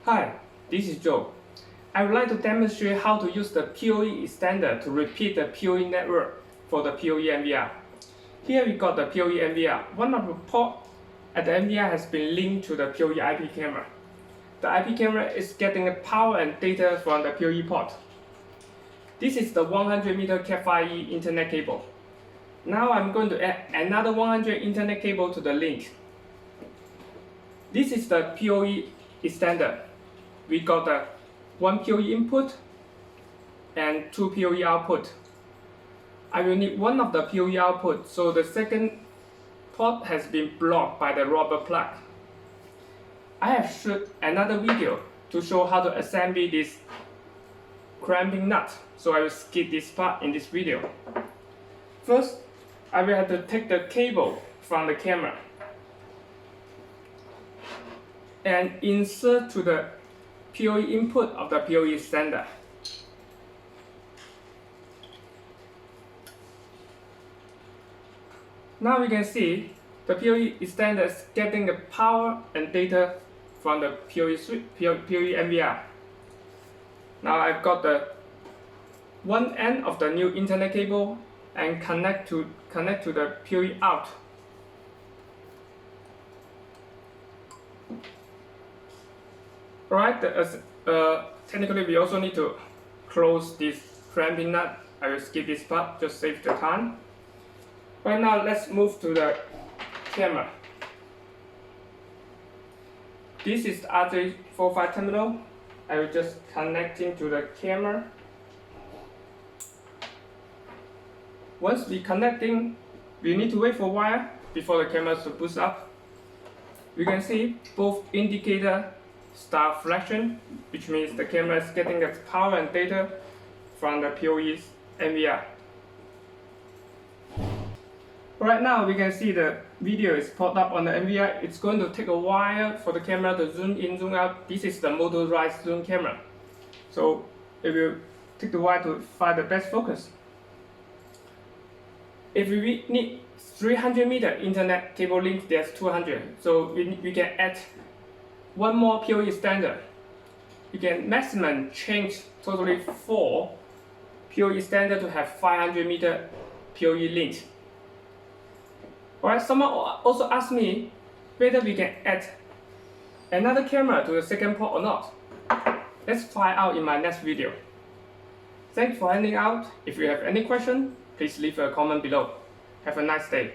Hi, this is Joe. I would like to demonstrate how to use the PoE Extender to repeat the PoE network for the PoE NVR. Here we got the PoE NVR. One of the ports at the NVR has been linked to the PoE IP camera. The IP camera is getting the power and data from the PoE port. This is the 100-meter Cat5e internet cable. Now I'm going to add another 100 internet cable to the link. This is the PoE Extender. We got the one PoE input and two PoE output. I will need one of the PoE output, so the second port has been blocked by the rubber plug. I have shot another video to show how to assemble this clamping nut, so I will skip this part in this video. First, I will have to take the cable from the camera and insert to the PoE input of the PoE Extender. Now we can see the PoE Extender is getting the power and data from the PoE NVR. Now I've got the one end of the new internet cable and connect to the PoE out. Alright, technically we also need to close this clamping nut. I will skip this part, just save the time. Right now, let's move to the camera. This is the RJ45 terminal. I will just connect it to the camera. Once we connecting, we need to wait for a while before the camera to boost up. You can see both indicator start flashing, which means the camera is getting the power and data from the PoE NVR. Right now we can see the video is popped up on the NVR. It's going to take a while for the camera to zoom in, zoom out. This is the motorized zoom camera, so it will take a while to find the best focus. If we need 300-meter internet cable link, there's 200, so we can add one more PoE Extender. You can maximum change totally 4 PoE Extender to have 500-meter PoE link. Alright, someone also asked me whether we can add another camera to the second port or not. Let's find out in my next video. Thanks for hanging out. If you have any question, please leave a comment below. Have a nice day.